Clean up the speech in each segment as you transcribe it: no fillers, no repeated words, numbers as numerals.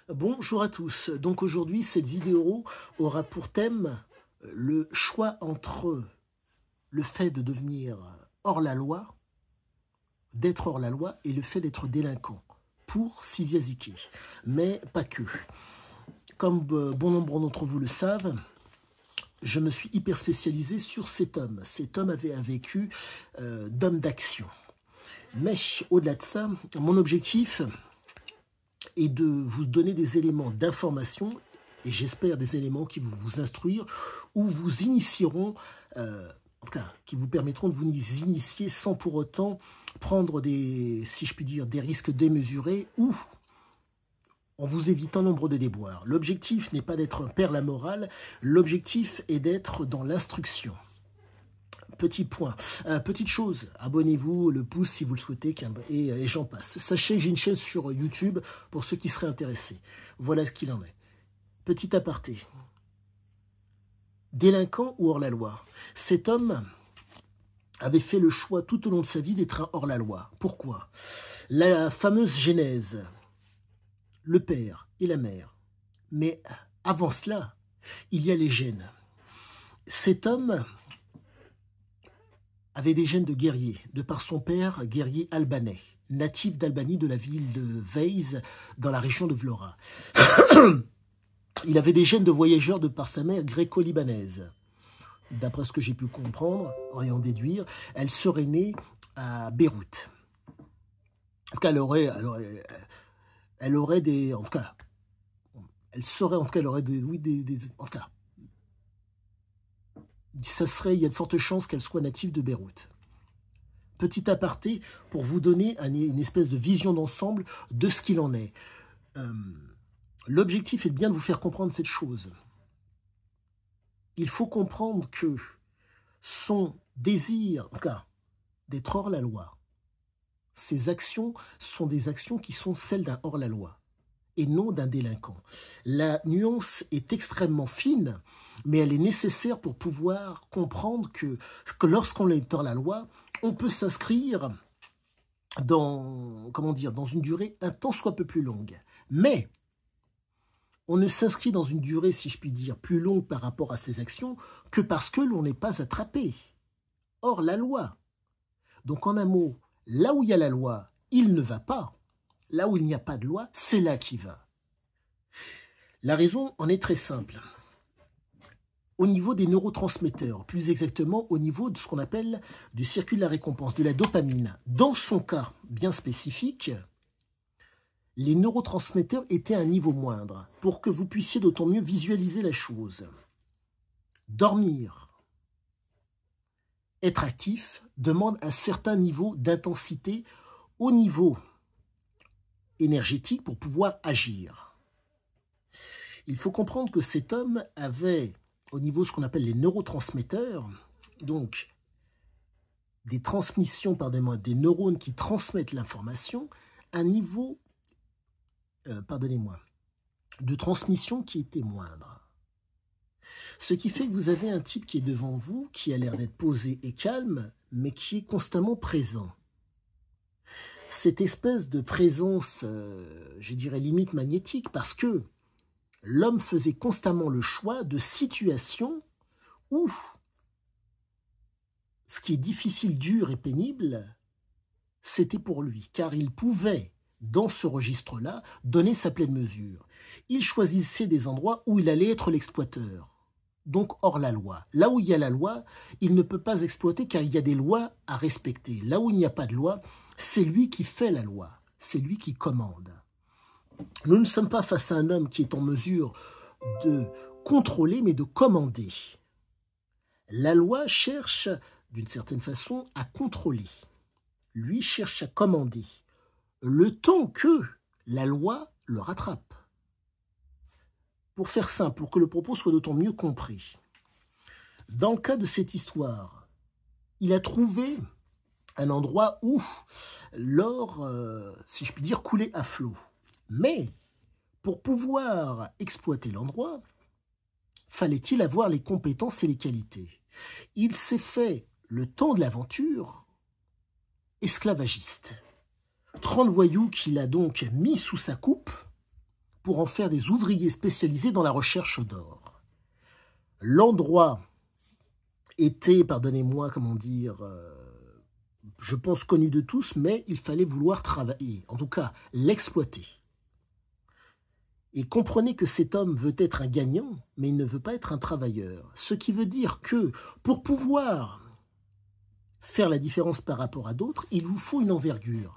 Bonjour à tous. Donc aujourd'hui, cette vidéo aura pour thème le choix entre le fait de devenir hors la loi, d'être hors la loi, et le fait d'être délinquant pour Siziaziki. Mais pas que. Comme bon nombre d'entre vous le savent, je me suis hyper spécialisé sur cet homme. Cet homme avait un vécu d'homme d'action. Mais au-delà de ça, mon objectif est de vous donner des éléments d'information, et j'espère des éléments qui vont vous instruire ou vous initieront, en tout cas, qui vous permettront de vous initier sans pour autant prendre des, si je puis dire, des risques démesurés ou en vous évitant nombre de déboires. L'objectif n'est pas d'être un père la morale, l'objectif est d'être dans l'instruction. Petit point, petite chose, abonnez-vous, le pouce si vous le souhaitez, et j'en passe. Sachez que j'ai une chaîne sur YouTube pour ceux qui seraient intéressés. Voilà ce qu'il en est. Petit aparté. Délinquant ou hors la loi? Cet homme avait fait le choix tout au long de sa vie d'être un hors la loi. Pourquoi? La fameuse genèse, le père et la mère. Mais avant cela, il y a les gènes. Cet homme avait des gènes de guerrier, de par son père, guerrier albanais, natif d'Albanie de la ville de Veiz, dans la région de Vlora. Il avait des gènes de voyageur de par sa mère gréco-libanaise. D'après ce que j'ai pu comprendre, et en déduire, elle serait née à Beyrouth. En tout cas, elle aurait des... En tout cas, elle serait... En tout cas, elle aurait des... Oui, en tout cas, il y a de fortes chances qu'elle soit native de Beyrouth. Petit aparté pour vous donner une espèce de vision d'ensemble de ce qu'il en est. L'objectif est bien de vous faire comprendre cette chose. Il faut comprendre que son désir, en tout cas, d'être hors la loi, ses actions sont des actions qui sont celles d'un hors la loi et non d'un délinquant. La nuance est extrêmement fine, mais elle est nécessaire pour pouvoir comprendre que lorsqu'on est hors la loi, on peut s'inscrire dans, comment dire, dans une durée un tant soit peu plus longue. Mais on ne s'inscrit dans une durée, si je puis dire, plus longue par rapport à ses actions que parce que l'on n'est pas attrapé. Hors la loi. Donc en un mot, là où il y a la loi, il ne va pas. Là où il n'y a pas de loi, c'est là qu'il va. La raison en est très simple. Au niveau des neurotransmetteurs, plus exactement au niveau de ce qu'on appelle du circuit de la récompense, de la dopamine. Dans son cas bien spécifique, les neurotransmetteurs étaient à un niveau moindre pour que vous puissiez d'autant mieux visualiser la chose. Dormir, être actif, demande un certain niveau d'intensité au niveau énergétique pour pouvoir agir. Il faut comprendre que cet homme avait, au niveau de ce qu'on appelle les neurotransmetteurs, donc des transmissions, pardonnez-moi, des neurones qui transmettent l'information, un niveau, pardonnez-moi, de transmission qui était moindre. Ce qui fait que vous avez un type qui est devant vous, qui a l'air d'être posé et calme, mais qui est constamment présent. Cette espèce de présence, je dirais limite magnétique, parce que l'homme faisait constamment le choix de situations où ce qui est difficile, dur et pénible, c'était pour lui, car il pouvait, dans ce registre-là, donner sa pleine mesure. Il choisissait des endroits où il allait être l'exploiteur, donc hors la loi. Là où il y a la loi, il ne peut pas exploiter car il y a des lois à respecter. Là où il n'y a pas de loi, c'est lui qui fait la loi, c'est lui qui commande. Nous ne sommes pas face à un homme qui est en mesure de contrôler, mais de commander. La loi cherche, d'une certaine façon, à contrôler. Lui cherche à commander, le temps que la loi le rattrape. Pour faire simple, pour que le propos soit d'autant mieux compris. Dans le cas de cette histoire, il a trouvé un endroit où l'or, si je puis dire, coulait à flot. Mais pour pouvoir exploiter l'endroit, fallait-il avoir les compétences et les qualités. Il s'est fait, le temps de l'aventure, esclavagiste. 30 voyous qu'il a donc mis sous sa coupe pour en faire des ouvriers spécialisés dans la recherche d'or. L'endroit était, pardonnez-moi, comment dire, je pense connu de tous, mais il fallait vouloir travailler, en tout cas l'exploiter. Et comprenez que cet homme veut être un gagnant, mais il ne veut pas être un travailleur. Ce qui veut dire que pour pouvoir faire la différence par rapport à d'autres, il vous faut une envergure.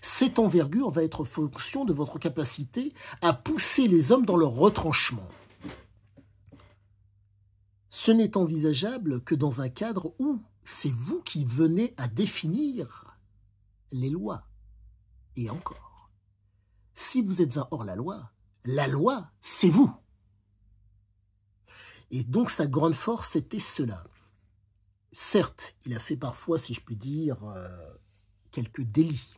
Cette envergure va être fonction de votre capacité à pousser les hommes dans leur retranchement. Ce n'est envisageable que dans un cadre où c'est vous qui venez à définir les lois. Et encore, si vous êtes un hors-la-loi, c'est vous. Et donc sa grande force, c'était cela. Certes, il a fait parfois, si je puis dire, quelques délits.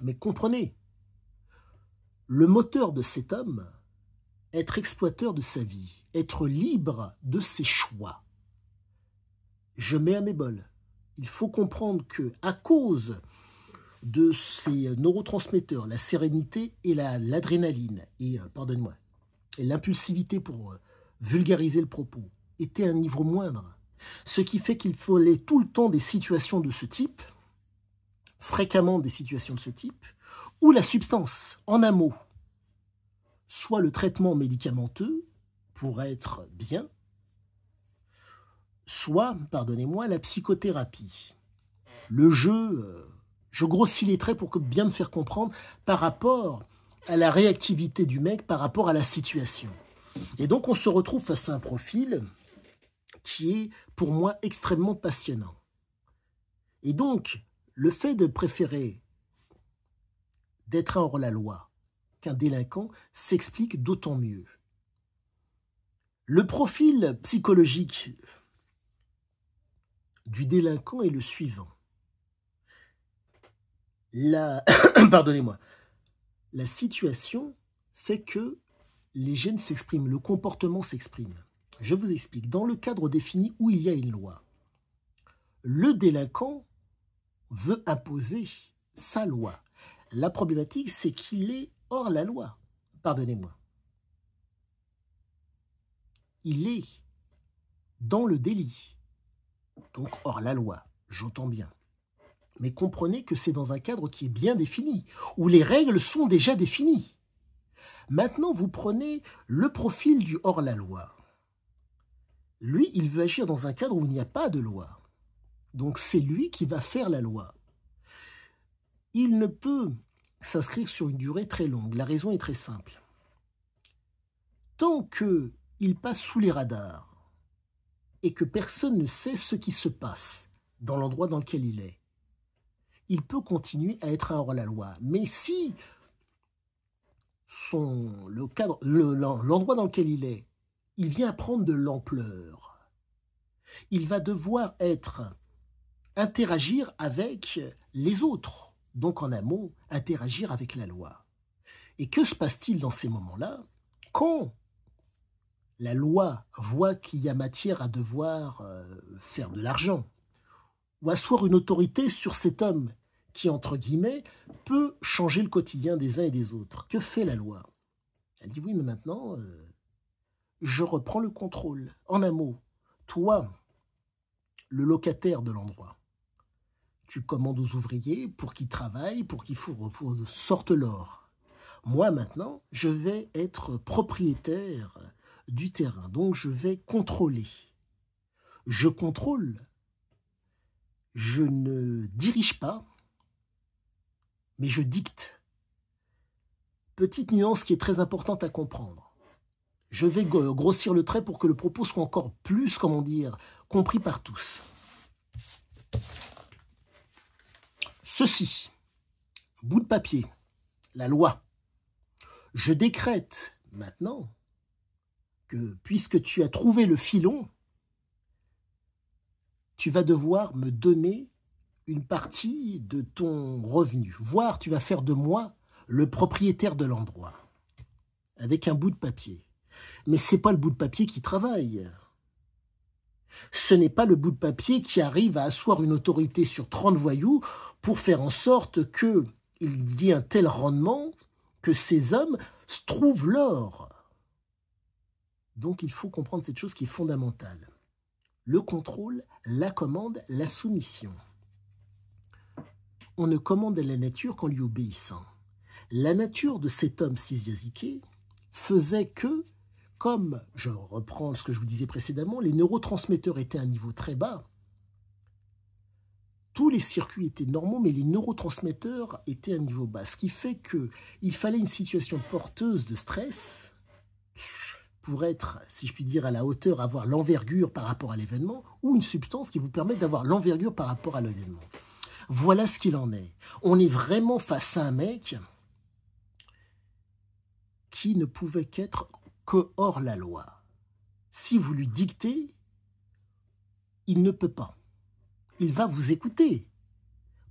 Mais comprenez, le moteur de cet homme, être exploiteur de sa vie, être libre de ses choix. Je mets à mes bols. Il faut comprendre que, à cause de ces neurotransmetteurs, la sérénité et l'adrénaline, et pardonnez-moi, et l'impulsivité pour vulgariser le propos, étaient à un niveau moindre. Ce qui fait qu'il fallait tout le temps des situations de ce type, fréquemment des situations de ce type, où la substance, en un mot, soit le traitement médicamenteux pour être bien, soit, pardonnez-moi, la psychothérapie. Le jeu, je grossis les traits pour bien me faire comprendre par rapport à la réactivité du mec, par rapport à la situation. Et donc on se retrouve face à un profil qui est pour moi extrêmement passionnant. Et donc, le fait de préférer d'être un hors-la-loi qu'un délinquant s'explique d'autant mieux. Le profil psychologique du délinquant est le suivant. Pardonnez-moi. La situation fait que les gènes s'expriment, le comportement s'exprime. Je vous explique. Dans le cadre défini où il y a une loi, le délinquant veut imposer sa loi. La problématique, c'est qu'il est hors la loi. Pardonnez-moi. Il est dans le délit, donc hors la loi, j'entends bien. Mais comprenez que c'est dans un cadre qui est bien défini, où les règles sont déjà définies. Maintenant, vous prenez le profil du hors-la-loi. Lui, il veut agir dans un cadre où il n'y a pas de loi. Donc c'est lui qui va faire la loi. Il ne peut s'inscrire sur une durée très longue. La raison est très simple. Tant qu'il passe sous les radars et que personne ne sait ce qui se passe dans l'endroit dans lequel il est, il peut continuer à être un hors-la-loi. Mais si l'endroit dans lequel il est, il vient à prendre de l'ampleur, il va devoir interagir avec les autres. Donc, en un mot, interagir avec la loi. Et que se passe-t-il dans ces moments-là? Quand la loi voit qu'il y a matière à devoir faire de l'argent, ou asseoir une autorité sur cet homme qui, entre guillemets, peut changer le quotidien des uns et des autres. Que fait la loi? Elle dit, oui, mais maintenant, je reprends le contrôle. En un mot, toi, le locataire de l'endroit, tu commandes aux ouvriers pour qu'ils travaillent, pour qu'ils sortent l'or. Moi, maintenant, je vais être propriétaire du terrain, donc je vais contrôler. Je contrôle. Je ne dirige pas, mais je dicte. Petite nuance qui est très importante à comprendre. Je vais grossir le trait pour que le propos soit encore plus, comment dire, compris par tous. Ceci, bout de papier, la loi. Je décrète maintenant que, puisque tu as trouvé le filon, tu vas devoir me donner une partie de ton revenu, voire tu vas faire de moi le propriétaire de l'endroit, avec un bout de papier. Mais ce n'est pas le bout de papier qui travaille. Ce n'est pas le bout de papier qui arrive à asseoir une autorité sur 30 voyous pour faire en sorte qu'il y ait un tel rendement que ces hommes trouvent l'or. Donc il faut comprendre cette chose qui est fondamentale. Le contrôle, la commande, la soumission. On ne commande la nature qu'en lui obéissant. La nature de cet homme Sisiasiké faisait que, comme, je reprends ce que je vous disais précédemment, les neurotransmetteurs étaient à un niveau très bas, tous les circuits étaient normaux, mais les neurotransmetteurs étaient à un niveau bas. Ce qui fait qu'il fallait une situation porteuse de stress pour être, si je puis dire, à la hauteur, avoir l'envergure par rapport à l'événement, ou une substance qui vous permet d'avoir l'envergure par rapport à l'événement. Voilà ce qu'il en est. On est vraiment face à un mec qui ne pouvait qu'être que hors la loi. Si vous lui dictez, il ne peut pas. Il va vous écouter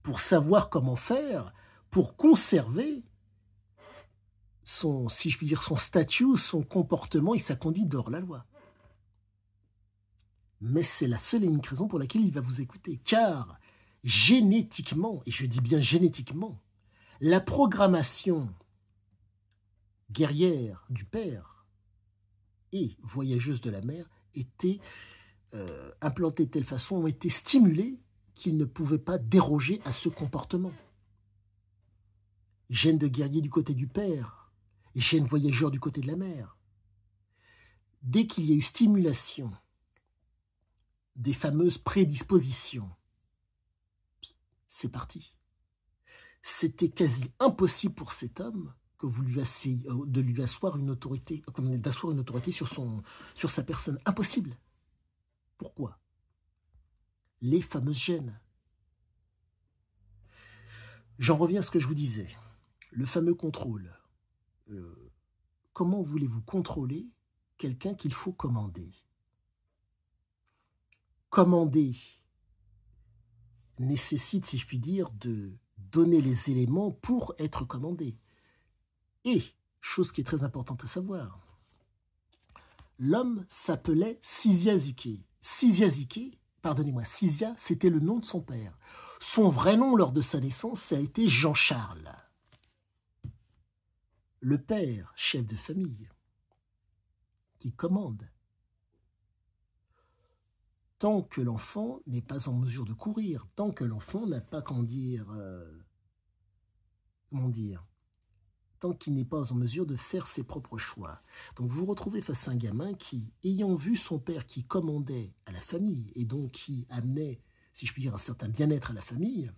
pour savoir comment faire, pour conserver son, si je puis dire, son statut, son comportement et sa conduite dehors la loi. Mais c'est la seule et unique raison pour laquelle il va vous écouter. Car génétiquement, et je dis bien génétiquement, la programmation guerrière du père et voyageuse de la mère était implantés de telle façon, ont été stimulés qu'ils ne pouvaient pas déroger à ce comportement. Gène de guerrier du côté du père, gène voyageur du côté de la mère. Dès qu'il y a eu stimulation des fameuses prédispositions, c'est parti. C'était quasi impossible pour cet homme que vous de lui asseoir une autorité, d'asseoir une autorité sur sa personne. Impossible. Pourquoi? Les fameuses gènes. J'en reviens à ce que je vous disais. Le fameux contrôle. Comment voulez-vous contrôler quelqu'un qu'il faut commander? Commander nécessite, si je puis dire, de donner les éléments pour être commandé. Et, chose qui est très importante à savoir, l'homme s'appelait Sisiasiké. Sisiasiké, pardonnez-moi, Sisia, c'était le nom de son père. Son vrai nom lors de sa naissance, ça a été Jean-Charles. Le père, chef de famille, qui commande. Tant que l'enfant n'est pas en mesure de courir, tant que l'enfant n'a pas, tant qu'il n'est pas en mesure de faire ses propres choix. Donc vous vous retrouvez face à un gamin qui, ayant vu son père qui commandait à la famille, et donc qui amenait, si je puis dire, un certain bien-être à la famille,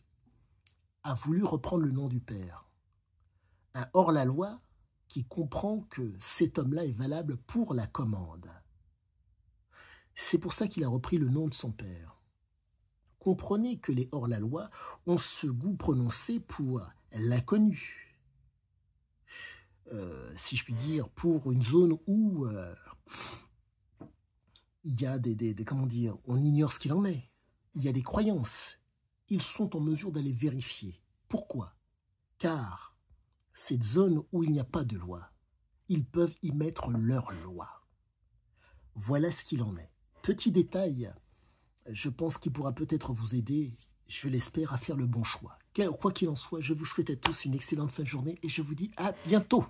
a voulu reprendre le nom du père. Un hors-la-loi qui comprend que cet homme-là est valable pour la commande. C'est pour ça qu'il a repris le nom de son père. Comprenez que les hors-la-loi ont ce goût prononcé pour l'inconnu. Si je puis dire, pour une zone où il y a on ignore ce qu'il en est. Il y a des croyances. Ils sont en mesure d'aller vérifier. Pourquoi? Car cette zone où il n'y a pas de loi, ils peuvent y mettre leur loi. Voilà ce qu'il en est. Petit détail, je pense qu'il pourra peut-être vous aider, je l'espère, à faire le bon choix. Quoi qu'il en soit, je vous souhaite à tous une excellente fin de journée et je vous dis à bientôt.